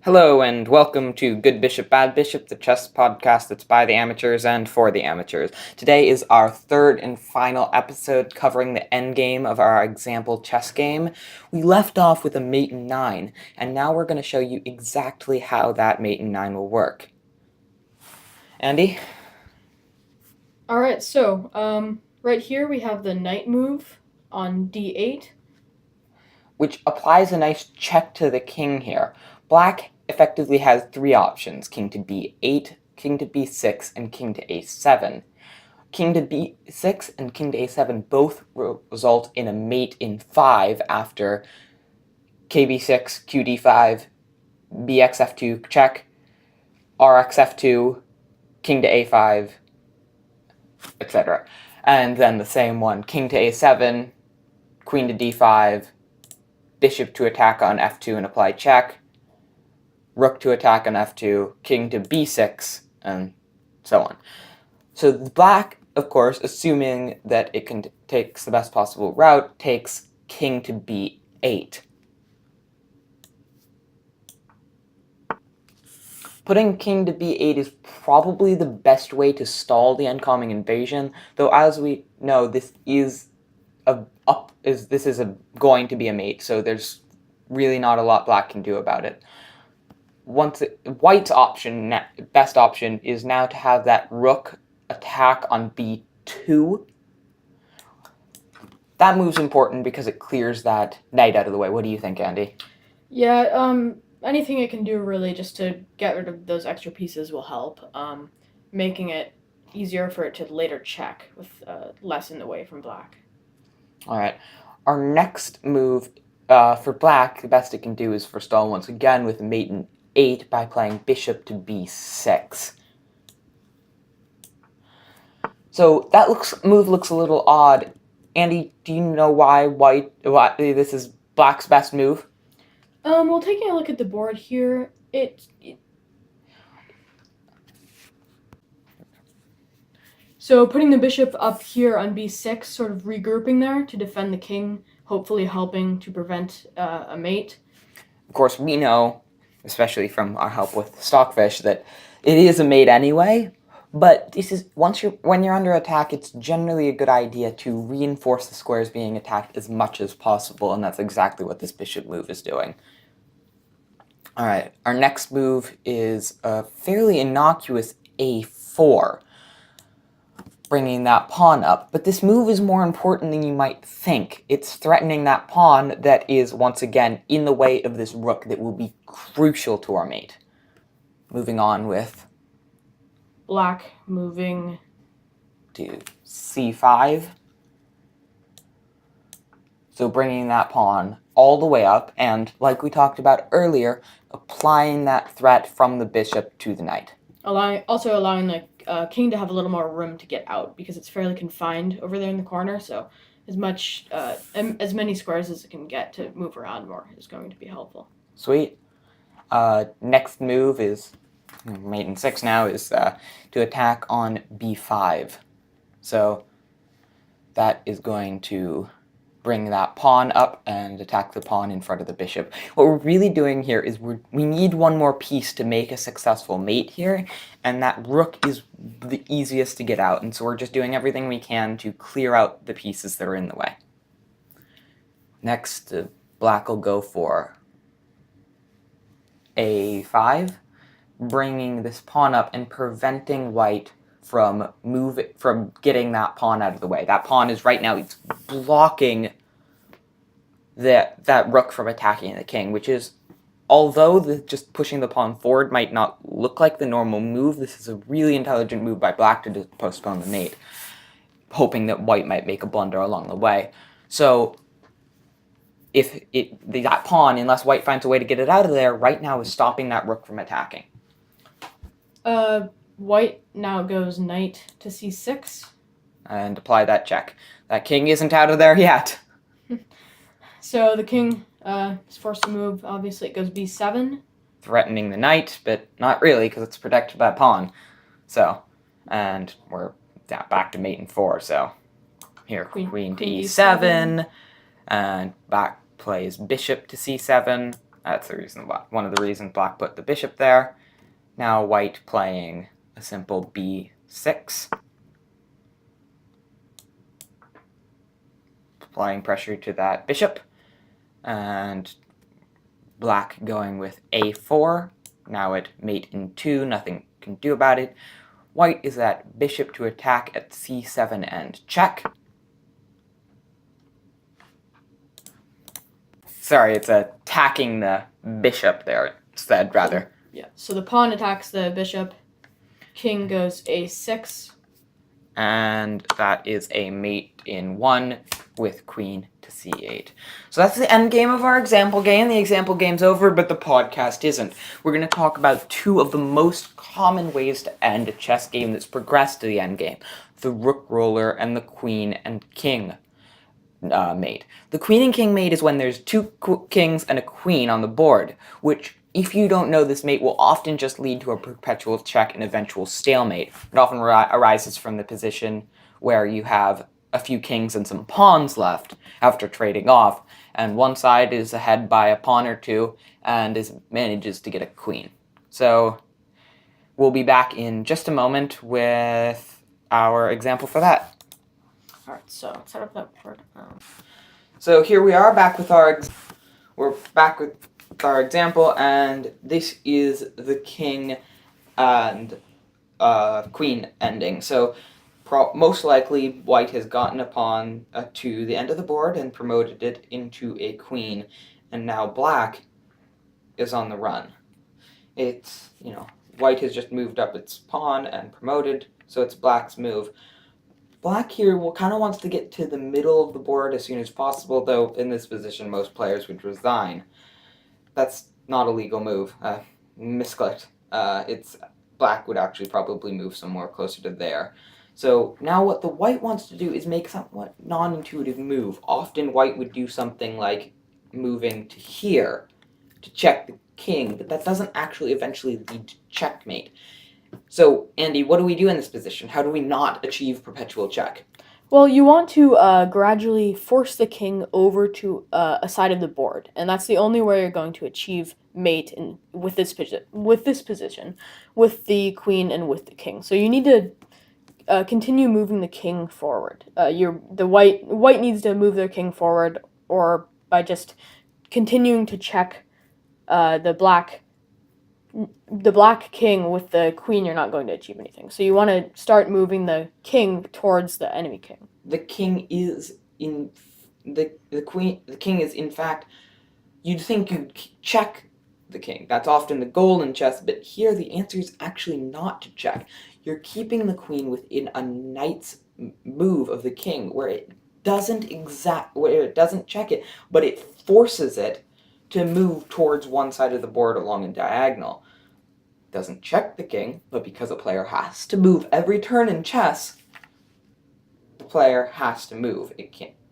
Hello and welcome to Good Bishop, Bad Bishop, the chess podcast that's by the amateurs and for the amateurs. Today is our third and final episode covering the endgame of our example chess game. We left off with a mate in 9, and now we're going to show you exactly how that mate in 9 will work. Andy? Alright, so right here we have the knight move on d8. Which applies a nice check to the king here. Black effectively has three options: king to b8, king to b6, and king to a7. King to b6 and king to a7 both result in a mate in 5 after kb6, qd5, bxf2 check, rxf2, king to a5, etc. And then the same one, king to a7, queen to d5, bishop to attack on f2 and apply check, rook to attack on f2, king to b6, and so on. So the black, of course, assuming that it takes the best possible route, takes king to b8. Putting king to b8 is probably the best way to stall the incoming invasion, though as we know, this is going to be a mate, so there's really not a lot black can do about it. White's best option is now to have that rook attack on b2. That move's important because it clears that knight out of the way. What do you think, Andy? Yeah, anything it can do really just to get rid of those extra pieces will help, making it easier for it to later check with less in the way from black. Alright, our next move for black, the best it can do is forestall once again with mate in 8 by playing bishop to b6. So that move looks a little odd. Andy, do you know why this is black's best move? Well, taking a look at the board here, so putting the bishop up here on b6, sort of regrouping there to defend the king, hopefully helping to prevent a mate. Of course, we know, especially from our help with Stockfish, that it is a mate anyway. But this is when you're under attack, it's generally a good idea to reinforce the squares being attacked as much as possible, and that's exactly what this bishop move is doing. All right, our next move is a fairly innocuous a4, bringing that pawn up. But this move is more important than you might think. It's threatening that pawn that is, once again, in the way of this rook that will be crucial to our mate. Moving on with Black moving to c5. So bringing that pawn all the way up, and like we talked about earlier, applying that threat from the bishop to the knight. Also allowing the king to have a little more room to get out because it's fairly confined over there in the corner. So as many squares as it can get to move around more is going to be helpful. Sweet. Next move is mate in 6 now is to attack on b5. So that is going to bring that pawn up and attack the pawn in front of the bishop. What we're really doing here is we need one more piece to make a successful mate here, and that rook is the easiest to get out, and so we're just doing everything we can to clear out the pieces that are in the way. Next, black will go for a5, bringing this pawn up and preventing white from getting that pawn out of the way. That pawn is right now, it's blocking that rook from attacking the king, which is, although just pushing the pawn forward might not look like the normal move, this is a really intelligent move by black to postpone the mate, hoping that white might make a blunder along the way. So if that pawn, unless white finds a way to get it out of there, right now is stopping that rook from attacking. White now goes knight to c6. And apply that check. That king isn't out of there yet. So the king is forced to move. Obviously, it goes b7. Threatening the knight, but not really, because it's protected by pawn. So, and we're back to mate in 4, so here, queen to e7, and back plays bishop to c7, That's the reason why. One of the reasons black put the bishop there. Now white playing a simple b6. Applying pressure to that bishop. And black going with a4. Now at mate in 2, nothing can do about it. White is at bishop to attack at c7 and check. Sorry, it's attacking the bishop there instead, rather. Yeah, so the pawn attacks the bishop. King goes a6. And that is a mate in 1 with queen to c8. So that's the end game of our example game. The example game's over, but the podcast isn't. We're going to talk about 2 of the most common ways to end a chess game that's progressed to the end game. The rook roller and the queen and king mate. The queen and king mate is when there's 2 kings and a queen on the board, which, if you don't know, this mate will often just lead to a perpetual check and eventual stalemate. It often arises from the position where you have a few kings and some pawns left after trading off, and one side is ahead by a pawn or 2 and manages to get a queen. So we'll be back in just a moment with our example for that. All right, so set up that board. So here we are back with our example, and this is the king and queen ending. So most likely white has gotten a pawn to the end of the board and promoted it into a queen, and now black is on the run. It's, white has just moved up its pawn and promoted, so it's black's move. Black here kind of wants to get to the middle of the board as soon as possible, though in this position most players would resign. That's not a legal move. Misclicked. It's black would actually probably move somewhere closer to there. So now what the white wants to do is make somewhat non-intuitive move. Often white would do something like moving to here to check the king, but that doesn't actually eventually lead to checkmate. So, Andy, what do we do in this position? How do we not achieve perpetual check? Well, you want to gradually force the king over to a side of the board, and that's the only way you're going to achieve mate with this position, with the queen and with the king. So you need to continue moving the king forward. The white needs to move their king forward, or by just continuing to check the black king with the queen, you're not going to achieve anything. So you want to start moving the king towards the enemy king. The king is in the queen. The king is in fact. You'd think you'd check the king. That's often the goal in chess, but here the answer is actually not to check. You're keeping the queen within a knight's move of the king, where it doesn't check it, but it forces it to move towards one side of the board along a diagonal. It doesn't check the king, but because a player has to move every turn in chess, the player has to move.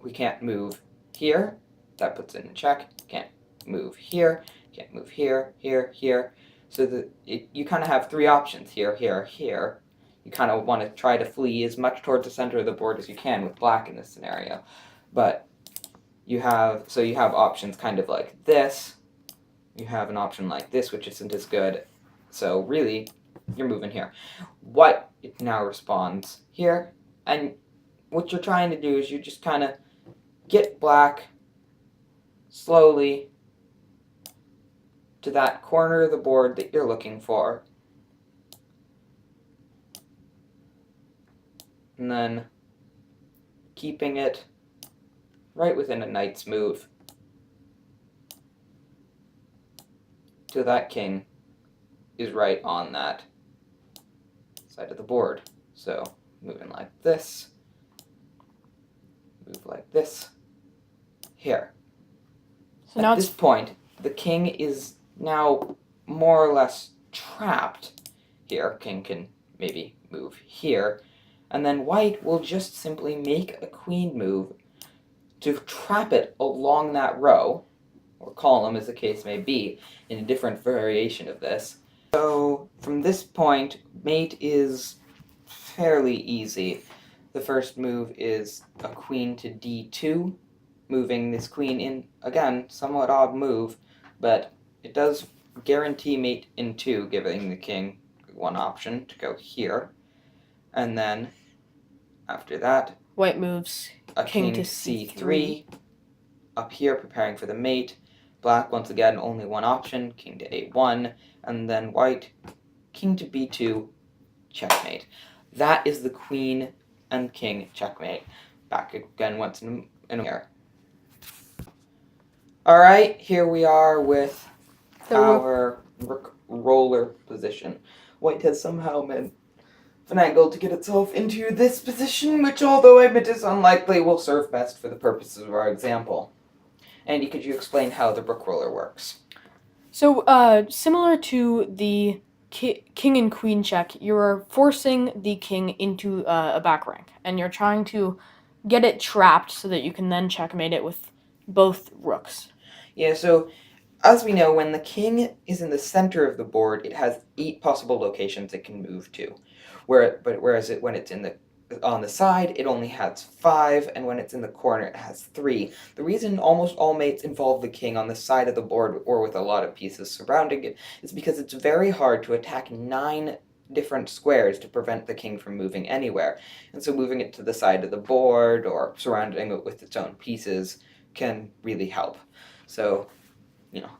We can't move here. That puts it in check. Can't move here. Can't move here, here, here. So you kind of have 3 options, here, here, here. You kind of want to try to flee as much towards the center of the board as you can with black in this scenario. But you have options kind of like this. You have an option like this, which isn't as good. So really, you're moving here. What it now responds here, and what you're trying to do is you just kind of get black slowly to that corner of the board that you're looking for. And then keeping it right within a knight's move to that king is right on that side of the board. So moving like this, move like this, here. So now at this point, the king is now more or less trapped here. King can maybe move here, and then white will just simply make a queen move to trap it along that row, or column as the case may be, in a different variation of this. So from this point, mate is fairly easy. The first move is a queen to d2, moving this queen in, again, somewhat odd move, but it does guarantee mate in 2, giving the king one option to go here. And then, after that, White moves a king to c3, up here preparing for the mate. Black, once again, only one option, king to a1, and then white, king to b2, checkmate. That is the queen and king checkmate. Back again once in here. Alright, here we are with our rook roller position. White has somehow finagled to get itself into this position, which, although I admit is unlikely, will serve best for the purposes of our example. Andy, could you explain how the rook roller works? So, similar to the king and queen check, you're forcing the king into a back rank, and you're trying to get it trapped so that you can then checkmate it with both rooks. Yeah, so as we know, when the king is in the center of the board, it has 8 possible locations it can move to. Whereas when it's on the side, it only has 5, and when it's in the corner, it has 3. The reason almost all mates involve the king on the side of the board or with a lot of pieces surrounding it is because it's very hard to attack 9 different squares to prevent the king from moving anywhere. And so moving it to the side of the board or surrounding it with its own pieces can really help. So,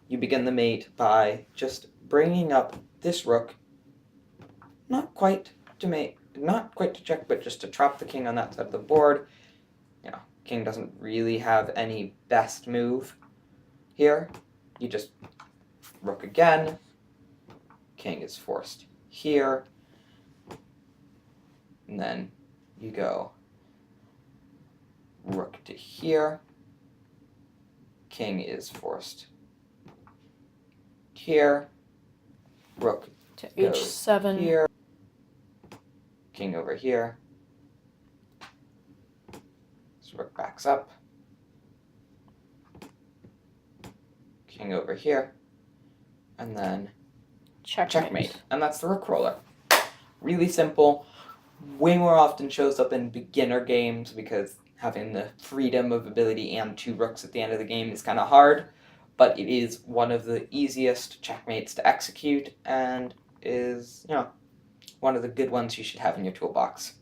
you begin the mate by just bringing up this rook, not quite to check, but just to trap the king on that side of the board. King doesn't really have any best move here. You just rook again. King is forced here. And then you go rook to here. King is forced here. Rook To goes h7. here. King over here. So rook backs up. King over here. And then checkmate. And that's the rook roller. Really simple. Way more often shows up in beginner games because having the freedom of ability and 2 rooks at the end of the game is kind of hard. But it is one of the easiest checkmates to execute and is, one of the good ones you should have in your toolbox.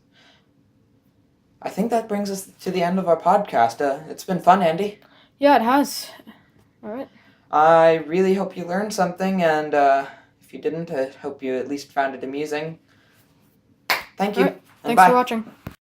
I think that brings us to the end of our podcast. It's been fun, Andy. Yeah, it has. All right. I really hope you learned something, and if you didn't, I hope you at least found it amusing. Thank you. All right. And Thanks bye. for watching.